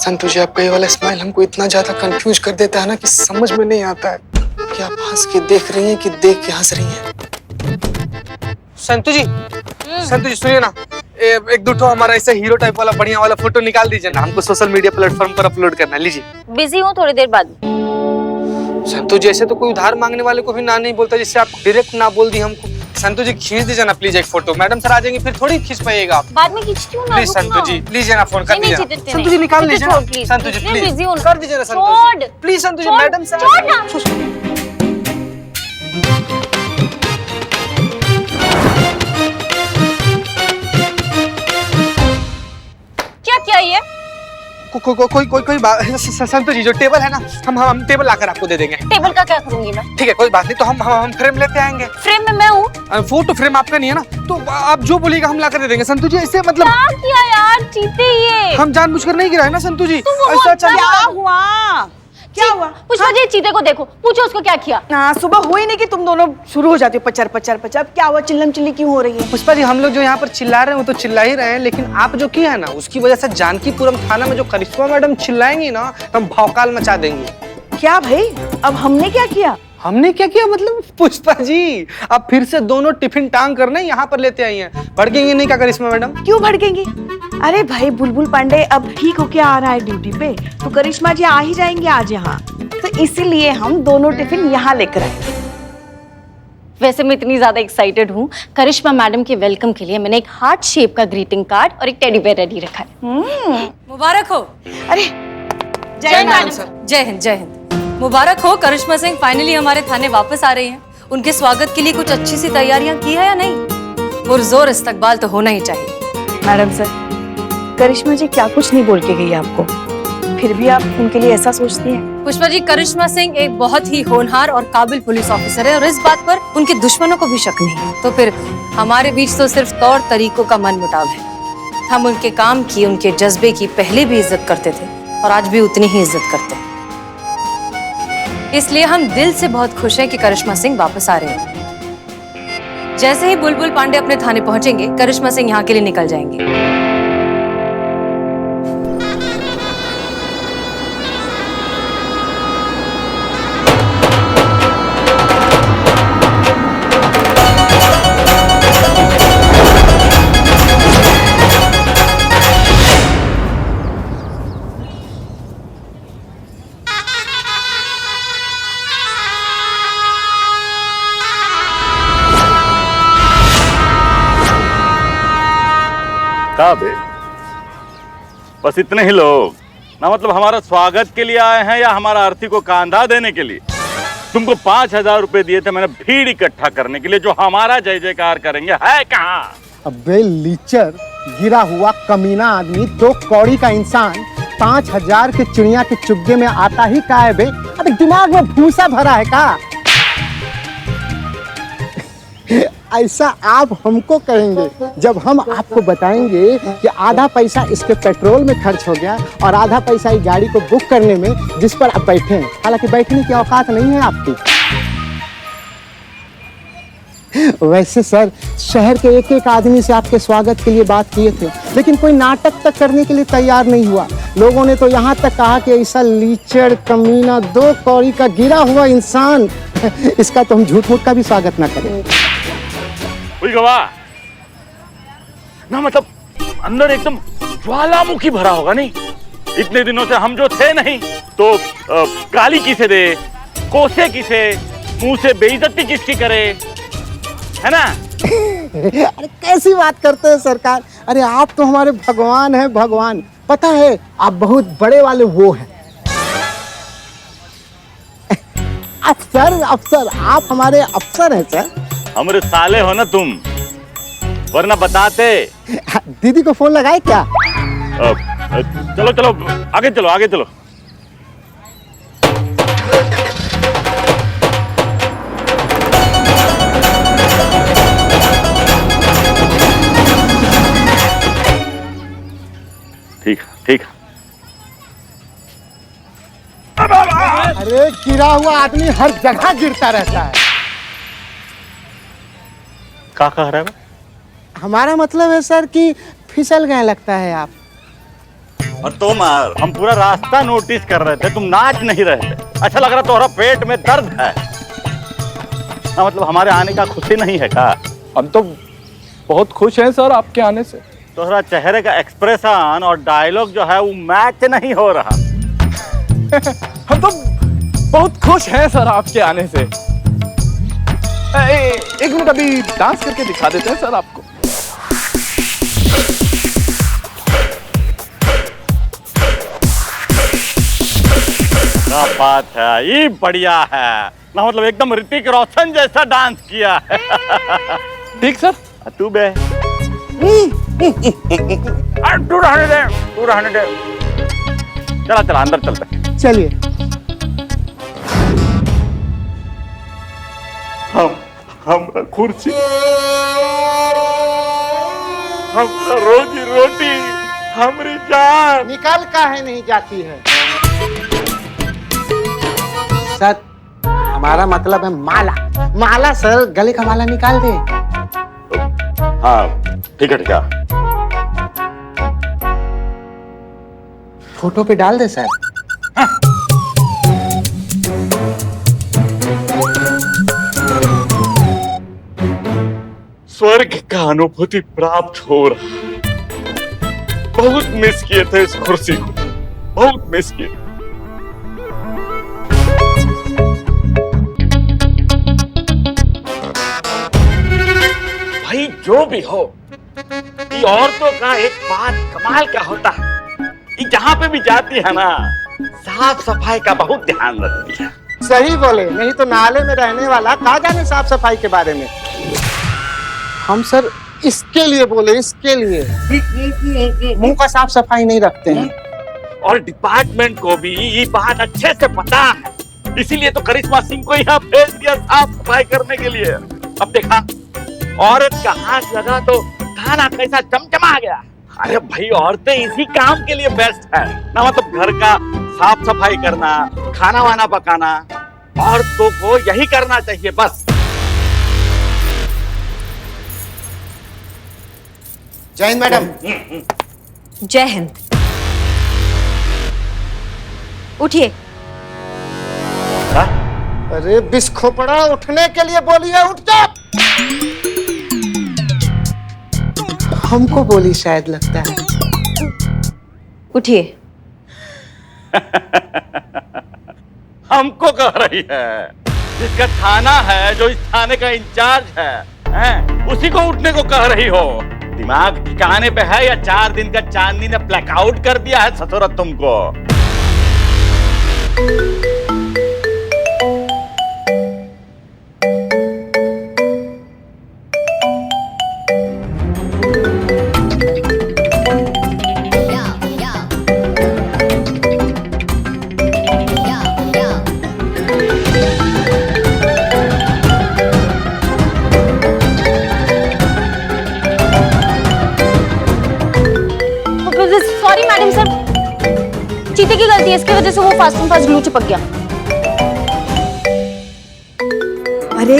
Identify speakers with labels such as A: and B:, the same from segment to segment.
A: संतु जी, आपका ये वाला स्माइल हमको इतना ज्यादा कंफ्यूज कर देता है ना कि समझ में नहीं आता है कि आप हंस के देख रही हैं कि देख के हंस रही हैं। संतु जी, संतु जी सुनिए ना, एक दो ठो हमारा ऐसे हीरो टाइप वाला बढ़िया वाला फोटो निकाल दीजिए ना, हमको सोशल मीडिया प्लेटफॉर्म पर अपलोड करना। लीजिए।
B: बिजी हूँ, थोड़ी देर बाद।
A: संतु जी, ऐसे तो कोई उधार मांगने वाले को भी ना नहीं बोलता, जिससे आप डायरेक्ट ना बोल दी हमको। संतु जी खींच दीजिए ना प्लीज एक फोटो, मैडम सर आ जाएंगे फिर थोड़ी खींच पाइएगा आप।
B: बाद में खींचती हूँ ना।
A: प्लीज संतु जी, लीजिए ना फोन कर दीजिए। संतु जी निकाल लीजिए ना। संतु जी प्लीज कर दीजिए ना संतु जी। Please Santu ji, madam sir.
B: क्या किया ये?
A: कोई बात। संतु जी, जो टेबल है ना, हम टेबल लाकर आपको दे देंगे।
B: टेबल का क्या करूंगी मैं?
A: ठीक है, कोई बात नहीं, तो हम फ्रेम लेते आएंगे।
B: फ्रेम में मैं हूँ।
A: फोटो फ्रेम आपका नहीं है ना, तो आप जो बोलिएगा हम लाकर दे देंगे। संतु जी ऐसे मतलब
B: क्या किया यार, चीते ये।
A: हम जानबूझकर नहीं गिराए ना संतु जी।
B: ऐसा
C: क्या हुआ? क्या हुआ?
B: पुष्पा जी, चीते को देखो, पूछो उसको क्या किया।
C: हाँ, सुबह हुई नहीं कि तुम दोनों शुरू हो जाते हो पचर पचर पचर। क्या हुआ? चिल्लम चिल्ली क्यों हो रही है?
A: पुष्पा जी, हम लोग जो यहाँ पर चिल्ला रहे हैं वो तो चिल्ला ही रहे हैं, लेकिन आप जो किया है ना, उसकी वजह से जानकीपुरम थाना में जो करिश्मा मैडम चिल्लाएंगी ना, तो हम भौकाल मचा देंगे।
C: क्या भाई, अब हमने क्या किया?
A: हमने क्या किया मतलब? पुष्पा जी, अब फिर से दोनों टिफिन टांग करने यहाँ पर लेते आई हैं। भड़केंगे नहीं क्या करिश्मा मैडम?
C: क्यों भड़केंगी? अरे भाई, बुलबुल पांडे अब ठीक होके आ रहा है ड्यूटी पे, तो करिश्मा जी आ ही जाएंगे आज यहाँ, तो इसीलिए हम दोनों टिफिन यहाँ लेकर आए।
B: वैसे मैं इतनी ज्यादा एक्साइटेड हूँ, करिश्मा मैडम के वेलकम के लिए मैंने एक हार्ट शेप का ग्रीटिंग कार्ड और एक टेडी बेयर रेडी रखा है।
D: मुबारक हो।
C: अरे
B: जय मैडम सर।
D: जय हिंद, जय हिंद। मुबारक हो, करिश्मा सिंह फाइनली हमारे थाने वापस आ रही हैं। उनके स्वागत के लिए कुछ अच्छी सी तैयारियां की है या नहीं? पुरजोर इस्तकबाल तो होना ही चाहिए।
C: मैडम सर, करिश्मा जी क्या कुछ नहीं बोल के गई आपको, फिर भी आप उनके लिए ऐसा सोचती हैं?
D: पुष्पा जी, करिश्मा सिंह एक बहुत ही होनहार और काबिल पुलिस ऑफिसर है और इस बात पर उनके दुश्मनों को भी शक नहीं है। तो फिर हमारे बीच तो सिर्फ तौर तरीकों का मनमुटाव है। हम उनके काम की, उनके जज्बे की पहले भी इज्जत करते थे और आज भी उतनी ही इज्जत करते हैं। इसलिए हम दिल से बहुत खुश हैं कि करिश्मा सिंह वापस आ रहे हैं। जैसे ही बुलबुल पांडे अपने थाने पहुंचेंगे, करिश्मा सिंह यहाँ के लिए निकल जाएंगे।
E: बे? बस इतने ही लोग ना, मतलब हमारा स्वागत के लिए आए हैं या हमारा अर्थी को कांधा देने के लिए? तुमको 5,000 रुपए दिए थे मैंने भीड़ इकट्ठा करने के लिए, जो हमारा जय जयकार करेंगे, है कहाँ?
F: अबे लीचर, गिरा हुआ कमीना आदमी, 2 कौड़ी का इंसान 5,000 के चिड़िया के चुग्गे में आता ही का है बे? अबे दिमाग में भूसा भरा है का? ऐसा आप हमको कहेंगे जब हम आपको बताएंगे कि आधा पैसा इसके पेट्रोल में खर्च हो गया और आधा पैसा इस गाड़ी को बुक करने में, जिस पर आप बैठे हैं। हालांकि बैठने की औकात नहीं है आपकी। वैसे सर, शहर के एक एक आदमी से आपके स्वागत के लिए बात किए थे, लेकिन कोई नाटक तक करने के लिए तैयार नहीं हुआ। लोगों ने तो यहाँ तक कहा कि ऐसा लीचड़ कमीना 2 कौड़ी का गिरा हुआ इंसान, इसका तो हम झूठ मूठ का भी स्वागत ना करें।
E: गवाह ना, मतलब अंदर एकदम ज्वालामुखी भरा होगा नहीं? इतने दिनों से हम जो थे नहीं, तो गाली किसे दे, कोसे किसे, मुंह से बेइज्जती किसकी करे, है ना?
F: अरे कैसी बात करते हैं सरकार? अरे आप तो हमारे भगवान हैं, भगवान। पता है, आप बहुत बड़े वाले वो हैं। अफसर, अफसर, आप हमारे अफसर हैं सर।
E: हमारे साले हो ना तुम, वरना बताते।
F: दीदी को फोन लगाए क्या?
E: चलो चलो आगे चलो, आगे चलो। ठीक ठीक।
F: अरे गिरा हुआ आदमी हर जगह गिरता रहता है।
E: क्या कह रहा है?
F: हमारा मतलब है सर कि फिसल गए लगता है आप।
E: और तुम हम पूरा रास्ता नोटिस कर रहे थे, तुम नाच नहीं रहे थे। अच्छा लग रहा तुम्हारा पेट में दर्द है। हाँ, मतलब हमारे आने का खुशी नहीं है का?
G: हम तो बहुत खुश हैं सर आपके आने से।
E: तुम्हारा चेहरे का एक्सप्रेशन और डायलॉग जो है वो मैच नहीं हो रहा।
G: हम तो बहुत खुश हैं सर आपके आने से। एक मिनट, अभी डांस करके दिखा देते हैं सर आपको।
E: क्या बात है, ये बढ़िया है ना, मतलब एकदम ऋतिक रोशन जैसा डांस किया है।
G: ठीक सर।
E: तू बे तू रहने दे, तू रहने दे। चला चला अंदर चलते।
F: चलिए।
E: हम कुर्सी, हमरा रोजी रोटी, हमारी जान
F: निकल काहे नहीं जाती है? सर हमारा मतलब है माला। माला सर, गले का माला निकाल दे।
E: हाँ ठीक है ठीक है।
F: फोटो पे डाल दे सर।
E: स्वर्ग का अनुभूति प्राप्त हो रहा। बहुत मिस किए थे इस कुर्सी को, बहुत मिस किए। भाई जो भी हो, ये औरतों का एक बात कमाल का होता है, ये जहां पे भी जाती है ना, साफ सफाई का बहुत ध्यान रखती है।
F: सही बोले, नहीं तो नाले में रहने वाला कहाँ जाने साफ सफाई के बारे में। हम सर इसके लिए बोले, इसके लिए मुंह का साफ सफाई नहीं रखते हैं।
E: और डिपार्टमेंट को भी ये बात अच्छे से पता है, इसीलिए तो करिश्मा सिंह को यहाँ भेज दिया साफ सफाई करने के लिए। अब देखा औरत का हाथ लगा तो खाना कैसा चमचमा गया। अरे भाई औरतें इसी काम के लिए बेस्ट है ना, मतलब घर का साफ सफाई करना, खाना वाना पकाना, औरतों को यही करना चाहिए बस।
F: जय हिंद मैडम।
D: जय हिंद। उठिए।
F: अरे बिस्खोपड़ा, उठने के लिए बोली है, उठ जा। हमको बोली शायद, लगता है।
D: उठिए।
E: हमको कह रही है, जिसका थाना है, जो इस थाने का इंचार्ज है, उसी को उठने को कह रही हो। दिमाग ठिकाने पे है या 4 दिन का चांदनी ने ब्लैकआउट कर दिया है ससुरा तुमको?
B: सॉरी मैडम सर, चीते की गलती है, इसकी वजह से वो फास्ट एंड फास्ट ग्लू चिपक गया।
C: अरे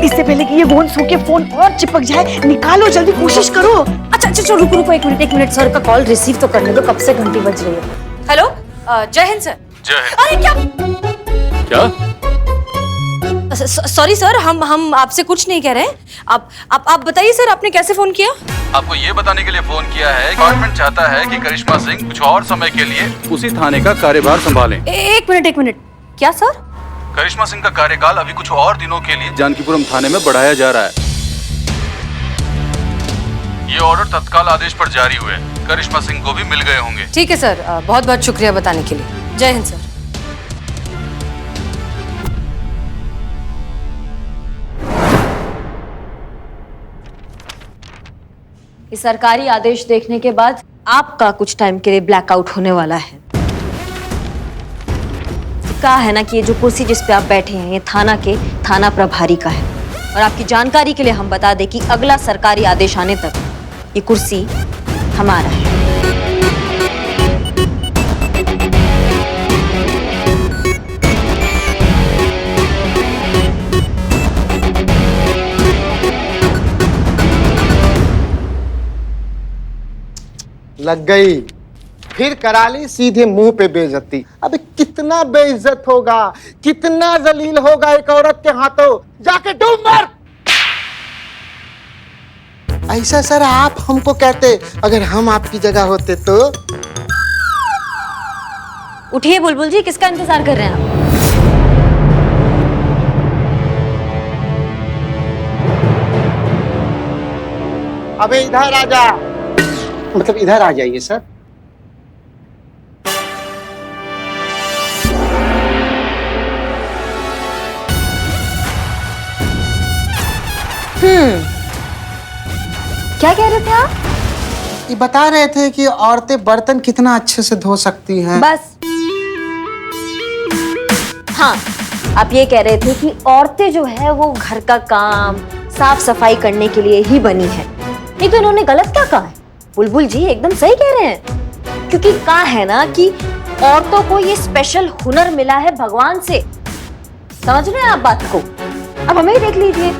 C: इससे पहले कि ये फोन सो के फोन और चिपक जाए, निकालो जल्दी, कोशिश करो।
D: अच्छा अच्छा रुको रुको, एक मिनट सर का कॉल रिसीव तो करने दो, कब से घंटी बज रही है। हेलो, जय हिंद सर।
E: जय हिंद।
D: अरे क्या
E: क्या?
D: सॉरी सर, हम आपसे कुछ नहीं कह रहे। आप बताइए सर, आपने कैसे फोन किया?
H: आपको ये बताने के लिए फोन किया है, डिपार्टमेंट चाहता है कि करिश्मा सिंह कुछ और समय के लिए उसी थाने का कार्यभार संभालें।
D: एक मिनट, क्या सर?
H: करिश्मा सिंह का कार्यकाल अभी कुछ और दिनों के लिए जानकीपुरम थाने में बढ़ाया जा रहा है। ये ऑर्डर तत्काल आदेश पर जारी हुए, करिश्मा सिंह को भी मिल गए होंगे।
D: ठीक है सर, बहुत बहुत शुक्रिया बताने के लिए। जय हिंद सर।
B: ये सरकारी आदेश देखने के बाद
D: आपका कुछ टाइम के लिए ब्लैकआउट होने वाला है। कहा है ना कि ये जो कुर्सी जिस पे आप बैठे हैं, ये थाना के थाना प्रभारी का है। और आपकी जानकारी के लिए हम बता दें कि अगला सरकारी आदेश आने तक ये कुर्सी हमारा है।
F: लग गई। फिर करा ली सीधे मुंह पे बेइज्जती। अबे कितना बेइज्जत होगा, कितना जलील होगा एक औरत के हाथों। जाके डूब मर। ऐसा सर आप हमको कहते, अगर हम आपकी जगह होते तो।
B: उठिए बुलबुल जी, किसका इंतजार कर रहे हैं आप?
F: अबे इधर आ जा, मतलब इधर आ जाइए सर।
B: क्या कह रहे थे आप?
F: ये बता रहे थे कि औरतें बर्तन कितना अच्छे से धो सकती हैं।
B: बस हाँ, आप ये कह रहे थे कि औरतें जो है वो घर का काम साफ सफाई करने के लिए ही बनी है। नहीं तो इन्होंने गलत क्या कहा है? बुलबुल जी एकदम सही कह रहे हैं, क्योंकि कहा है ना कि औरतों को ये स्पेशल हुनर मिला है भगवान से। समझ रहे हैं आप बात को? अब हमें ही देख लीजिए,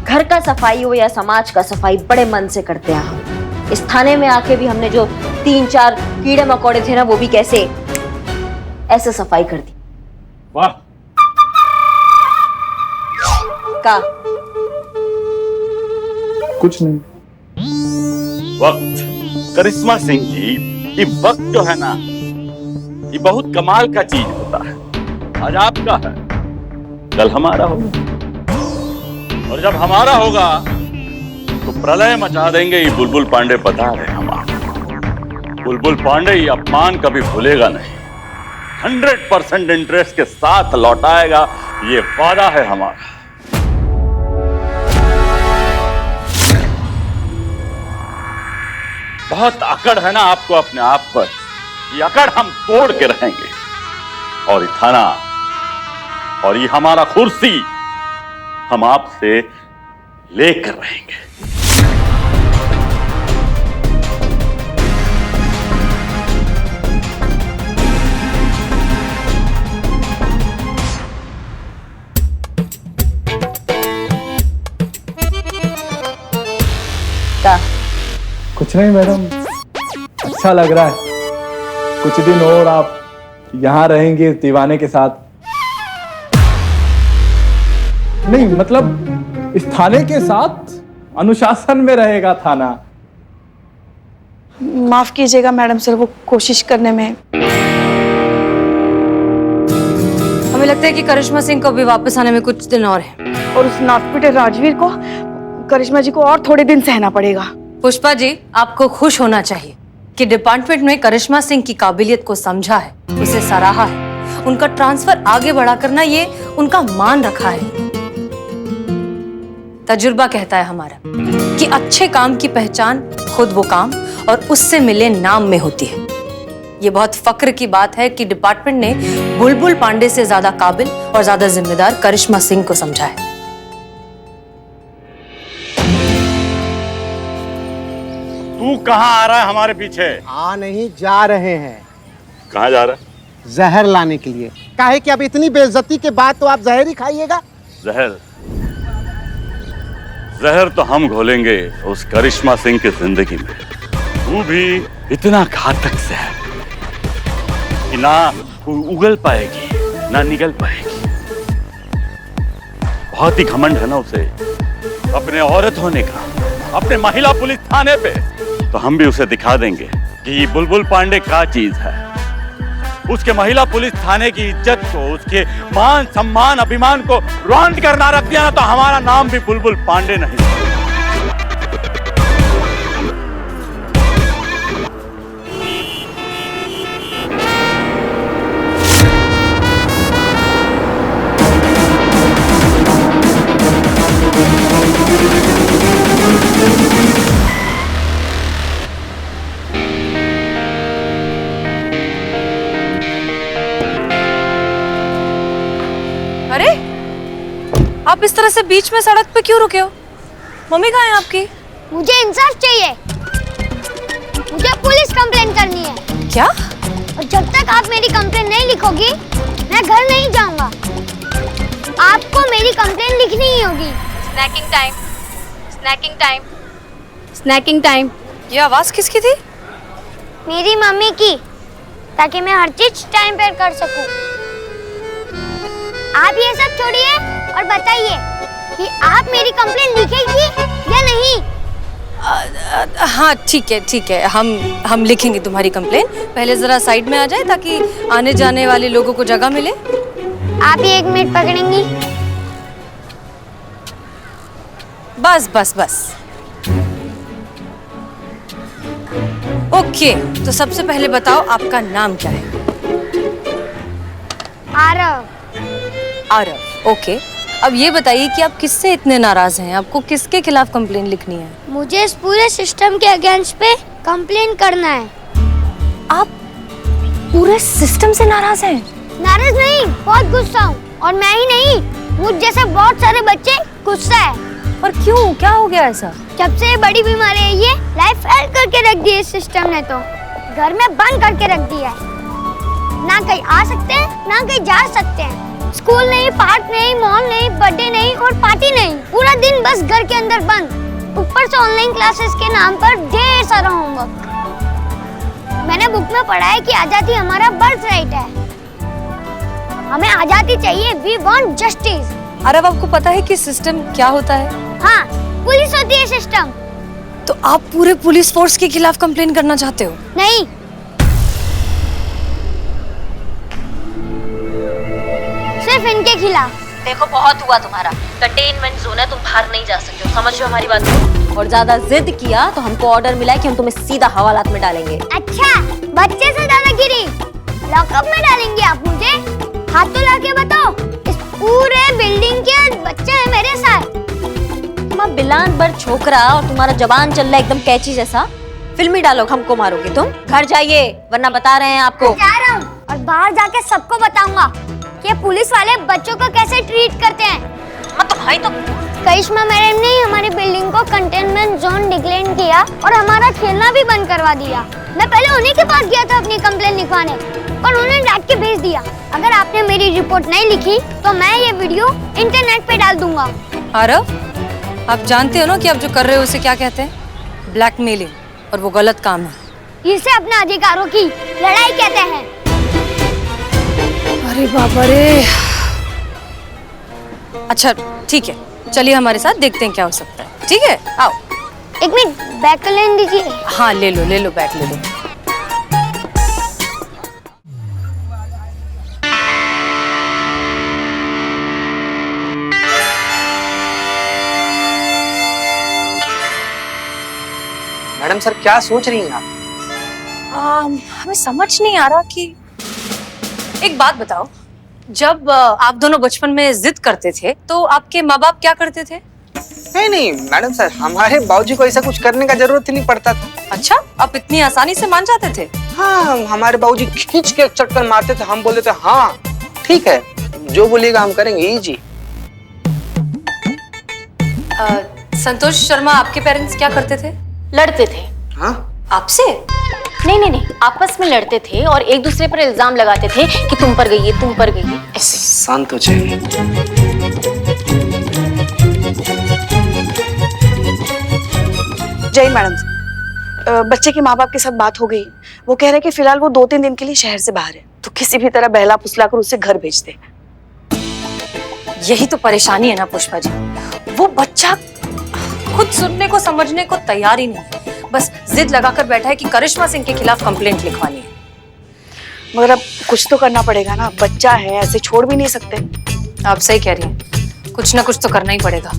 B: घर का सफाई हो या समाज का सफाई, बड़े मन से करते हैं हम। इस थाने में आके भी हमने जो 3-4 कीड़े मकोड़े थे ना, वो भी कैसे ऐसे सफाई कर दी।
E: वाह।
B: का
G: कुछ नहीं।
E: वक्त करिश्मा सिंह जी, ये वक्त जो है ना, ये बहुत कमाल का चीज होता है। आज आपका है, कल हमारा होगा, और जब हमारा होगा तो प्रलय मचा देंगे। ये बुलबुल पांडे बता रहे हम आपको। बुलबुल पांडे ये अपमान कभी भूलेगा नहीं, 100% इंटरेस्ट के साथ लौटाएगा, ये वादा है हमारा। बहुत अकड़ है ना आपको अपने आप पर, ये अकड़ हम तोड़ के रहेंगे। और ये थाना और ये हमारा कुर्सी हम आपसे लेकर रहेंगे।
B: का
G: कुछ नहीं मैडम, अच्छा लग रहा है। कुछ दिन और आप यहाँ रहेंगे दीवाने के साथ। नहीं मतलब इस थाने के साथ अनुशासन में रहेगा थाना।
C: माफ कीजिएगा मैडम सर, वो कोशिश करने में।
D: हमें लगता है कि करिश्मा सिंह को भी वापस आने में कुछ दिन और है।
C: और उस नाटपिटे राजवीर को, करिश्मा जी को और थोड़े दिन सहना पड़ेगा।
D: पुष्पा जी, आपको खुश होना चाहिए कि डिपार्टमेंट ने करिश्मा सिंह की काबिलियत को समझा है, उसे सराहा है, उनका ट्रांसफर आगे बढ़ा करना ये उनका मान रखा है। तजुर्बा कहता है हमारा कि अच्छे काम की पहचान खुद वो काम और उससे मिले नाम में होती है। ये बहुत फक्र की बात है कि डिपार्टमेंट ने बुलबुल पांडे से ज्यादा काबिल और ज्यादा जिम्मेदार करिश्मा सिंह को समझा है।
E: तू कहां आ रहा है हमारे पीछे?
F: आ नहीं, जा रहे हैं।
E: कहां जा रहा है?
F: जहर लाने के लिए। काहे कि अब इतनी बेइज्जती के बाद तो आप जहर ही खाइएगा।
E: जहर? जहर तो हम घोलेंगे उस करिश्मा सिंह की जिंदगी में। तू भी इतना घातक जहर कि ना उगल पाएगी ना निगल पाएगी। बहुत ही घमंड है ना उसे अपने औरत होने का, अपने महिला पुलिस थाने पे। तो हम भी उसे दिखा देंगे कि ये बुलबुल पांडे क्या चीज है। उसके महिला पुलिस थाने की इज्जत को, उसके मान सम्मान अभिमान को रौंद कर ना रख दिया ना, तो हमारा नाम भी बुलबुल पांडे नहीं।
D: अरे, आप इस तरह से बीच में सड़क पे क्यों रुके हो? मम्मी कहाँ है आपकी?
I: मुझे इंसाफ चाहिए। मुझे पुलिस कंप्लेन करनी है।
D: क्या?
I: और जब तक आप मेरी कंप्लेन नहीं लिखोगी, मैं घर नहीं जाऊंगा। आपको मेरी कंप्लेन लिखनी ही होगी।
B: Snacking time, snacking time, snacking time.
D: ये आवाज किसकी थी?
I: मेरी मम्मी की, ताकि मैं हर चीज टाइम पर कर सकूं। आप ये सब छोड़िए और बताइए कि आप मेरी कंप्लेंट लिखेंगी या नहीं।
D: हाँ ठीक है, हम लिखेंगे तुम्हारी कंप्लेन। पहले जरा साइड में आ जाए ताकि आने जाने वाले लोगों को जगह मिले।
I: आप ही 1 मिनट पकड़ेंगी?
D: बस। ओके, तो सबसे पहले बताओ आपका नाम क्या है? आरव। ओके, अब ये बताइए कि आप किससे इतने नाराज हैं? आपको किसके खिलाफ कंप्लेन लिखनी है?
I: मुझे इस पूरे सिस्टम के अगेंस्ट पे कंप्लेन करना है।
D: आप पूरे सिस्टम से नाराज हैं?
I: नाराज नहीं, बहुत गुस्सा हूँ। और मैं ही नहीं, मुझ जैसे बहुत सारे बच्चे गुस्सा है।
D: पर क्यों, क्या हो गया ऐसा?
I: जब से ये बड़ी बीमारी है, ये लाइफ फेल करके रख दी है सिस्टम ने। तो घर में बंद करके रख दिया है। ना कहीं आ सकते हैं, ना कहीं जा सकते हैं। स्कूल नहीं, पार्क नहीं, मॉल नहीं, बर्थडे नहीं और पार्टी नहीं। पूरा दिन बस घर के अंदर बंद। ऊपर से ऑनलाइन क्लासेस के नाम पर ढेर सारा होमवर्क। मैंने बुक में पढ़ा है कि आजादी हमारा बर्थ राइट है। हमें आजादी चाहिए। We want justice.
D: अरे अब आपको पता है कि सिस्टम क्या होता है?
I: हाँ, पुलिस होती है सिस्टम।
D: तो आप पूरे पुलिस फोर्स के खिलाफ कंप्लेन करना चाहते हो?
I: नहीं, सिर्फ इनके खिलाफ।
B: देखो बहुत हुआ तुम्हारा, कंटेनमेंट जोन है, तुम बाहर नहीं जा सकते हो, समझ लो हमारी बात को। और ज्यादा जिद किया तो हमको ऑर्डर मिला है कि हम तुम्हें सीधा हवालात में डालेंगे।
I: अच्छा, बच्चे से दादागिरी। लॉकअप में डालेंगे आप मुझे? हाथ तो लाके बताओ। इस पूरे बिल्डिंग के बच्चे हैं मेरे साथ।
B: तुम बिलान बर छोकरा और तुम्हारा जबान चल रहा है एकदम कैची जैसा। फिल्मी डायलॉग हमको मारोगे तुम। घर जाइए वरना बता रहे हैं आपको।
I: जा रहा हूँ और बाहर जाके सबको बताऊंगा कि पुलिस वाले बच्चों को कैसे ट्रीट करते हैं।
B: हाँ तो भाई, तो
I: करिश्मा मैडम ने हमारी बिल्डिंग को कंटेनमेंट जोन डिक्लेयर किया और हमारा खेलना भी बंद करवा दिया। मैं पहले उन्हीं के पास गया था अपनी कंप्लेन लिखवाने, पर उन्होंने डांट के भेज दिया। अगर आपने मेरी रिपोर्ट नहीं लिखी तो मैं ये वीडियो इंटरनेट पे डाल दूंगा।
D: आरव, आप जानते हो ना कि आप जो कर रहे हो उसे क्या कहते हैं? ब्लैकमेलिंग, और वो गलत काम है।
I: इसे अपने अधिकारों की लड़ाई कहते हैं।
D: अरे बाबा रे। अच्छा ठीक है, चलिए हमारे साथ देखते हैं क्या हो सकता है। ठीक है, आओ।
I: 1 मिनट, बैग लेने दीजिए।
D: हाँ ले लो बैग ले लो।
A: मैडम सर क्या सोच रही हैं आप?
D: हमें समझ नहीं आ रहा कि, एक बात बताओ, जब आप दोनों बचपन में जिद करते थे तो आपके माँ बाप क्या करते थे?
A: नहीं मैडम सर, हमारे बाबूजी को ऐसा कुछ करने का जरूरत ही नहीं पड़ता था।
D: अच्छा, आप इतनी आसानी से मान जाते थे?
A: हाँ, हमारे बाबूजी खींच के चक्कर मारते थे, हम बोलते थे हाँ ठीक है, जो बोलिएगा हम करेंगे। जी।
D: संतोष शर्मा, आपके पेरेंट्स क्या करते थे?
B: लड़ते थे।
A: हाँ?
B: आपसे? नहीं, आपस में लड़ते थे और एक दूसरे पर इल्जाम लगाते थे कि तुम पर गई है, तुम पर गई है, ऐसे।
A: शांत हो जाइए।
C: जय मैडम, बच्चे के माँ बाप के साथ बात हो गई। वो कह रहे हैं कि फिलहाल वो 2-3 दिन के लिए शहर से बाहर है, तो किसी भी तरह बहला फुसला कर उसे घर भेज दे।
D: यही तो परेशानी है ना पुष्पा जी, वो बच्चा खुद सुनने को समझने को तैयार ही नहीं है, बस जिद लगाकर बैठा है कि करिश्मा सिंह के खिलाफ कंप्लेंट लिखवानी है।
C: मगर अब कुछ तो करना पड़ेगा ना, बच्चा है, ऐसे छोड़ भी नहीं सकते।
D: आप सही कह रही हैं, कुछ ना कुछ तो करना ही पड़ेगा।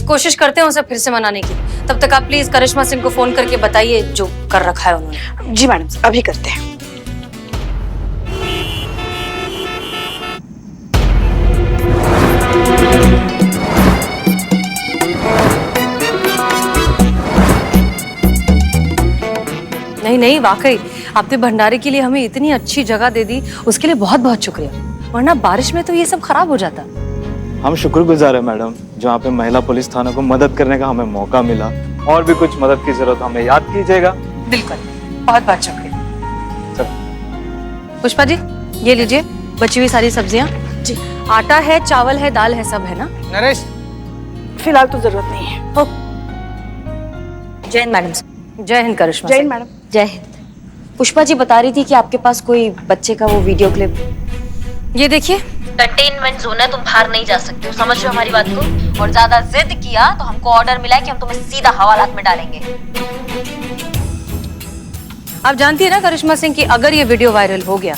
D: कोशिश करते हैं उसे फिर से मनाने की। तब तक आप प्लीज करिश्मा सिंह को फोन करके बताइए जो कर रखा है उन्होंने।
C: जी मैडम, अभी करते हैं।
D: नहीं, वाकई आपने भंडारे के लिए हमें इतनी अच्छी जगह दे दी, उसके लिए बहुत बहुत शुक्रिया, वरना बारिश में तो ये सब खराब हो जाता।
G: हम शुक्रगुजार है मैडम, जहाँ पे महिला पुलिस थाना को मदद करने का हमें मौका मिला। और भी कुछ मदद की जरूरत हमें याद कीजिएगा।
D: बिल्कुल, बहुत बहुत शुक्रिया। पुष्पा जी, ये लीजिए बची हुई सारी सब्जियाँ। जी, आटा है, चावल है, दाल है, सब है ना?
A: नरेश,
C: फिलहाल तो जरूरत नहीं है।
B: जय हिंद मैडम।
D: जय हिंद करिश्मा।
C: जय हिंद मैडम।
B: जय हिंद। पुष्पा जी बता रही थी कि आपके पास कोई बच्चे का वो वीडियो क्लिप।
D: ये देखिए,
B: कंटेनमेंट जोन है, तुम बाहर नहीं जा सकते हो, समझ रहे हो हमारी बात को? और ज्यादा जिद किया तो हमको ऑर्डर मिला है कि हम तुम्हें सीधा हवालात में डालेंगे।
D: आप जानती है ना करिश्मा सिंह कि अगर ये वीडियो वायरल हो गया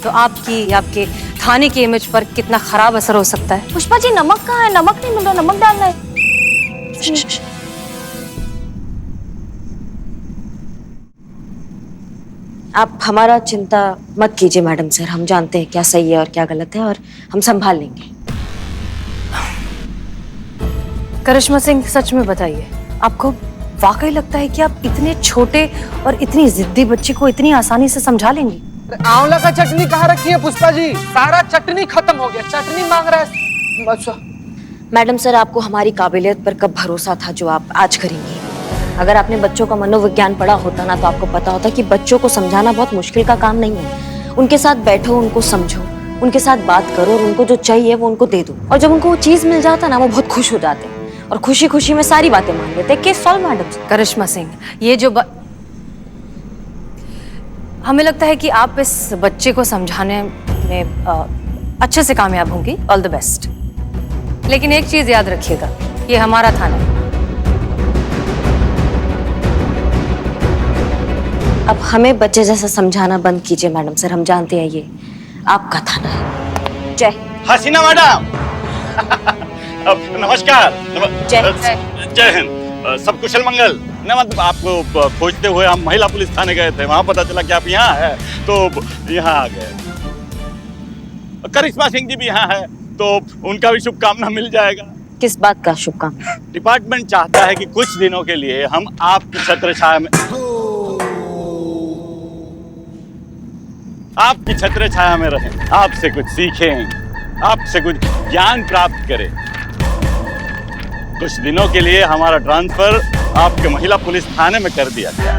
D: तो आपके थाने की इमेज पर कितना खराब असर हो सकता है।
B: पुष्पा जी नमक कहाँ है? नमक नहीं मिल रहा, नमक डालना है। आप हमारा चिंता मत कीजिए मैडम सर, हम जानते हैं क्या सही है और क्या गलत है और हम संभाल लेंगे।
D: करिश्मा सिंह सच में बताइए, आपको वाकई लगता है कि आप इतने छोटे और इतनी जिद्दी बच्ची को इतनी आसानी से समझा लेंगी?
A: आंवला का चटनी कहाँ रखी है पुष्पा जी? सारा चटनी खत्म हो गया, चटनी मांग रहा है। अच्छा
B: मैडम सर, आपको हमारी काबिलियत पर कब भरोसा था जो आप आज करेंगी? अगर आपने बच्चों का मनोविज्ञान पढ़ा होता ना तो आपको पता होता कि बच्चों को समझाना बहुत मुश्किल का काम नहीं है। उनके साथ बैठो, उनको समझो, उनके साथ बात करो और उनको जो चाहिए वो उनको दे दो। और जब उनको वो चीज मिल जाता ना वो बहुत खुश हो जाते हैं और खुशी खुशी में सारी बातें मान लेते हैं। Case solve madam sir.
D: Karishma Singh, ये जो हमें लगता है कि आप इस बच्चे को समझाने में अच्छे से कामयाब होंगी। All the best. लेकिन एक चीज याद रखिएगा, ये हमारा थाना है।
B: अब हमें बच्चे जैसा समझाना बंद कीजिए मैडम सर, हम जानते हैं ये आपका थाना है। जय
E: हसीना मैडम। नमस्कार। जय हिंद। सब कुशल मंगल। न मतलब आपको खोजते हुए हम महिला पुलिस थाने गए थे, वहां पता चला कि आप यहाँ हैं तो यहाँ आ गए। करिश्मा सिंह जी भी यहाँ है तो उनका भी शुभकामना मिल जाएगा।
B: किस बात का शुभकामना?
E: डिपार्टमेंट चाहता है कि कुछ दिनों के लिए हम आपकी छत्रछाया में रहें, आपसे कुछ सीखें, आपसे कुछ ज्ञान प्राप्त करें। कुछ दिनों के लिए हमारा ट्रांसफर आपके महिला पुलिस थाने में कर दिया गया।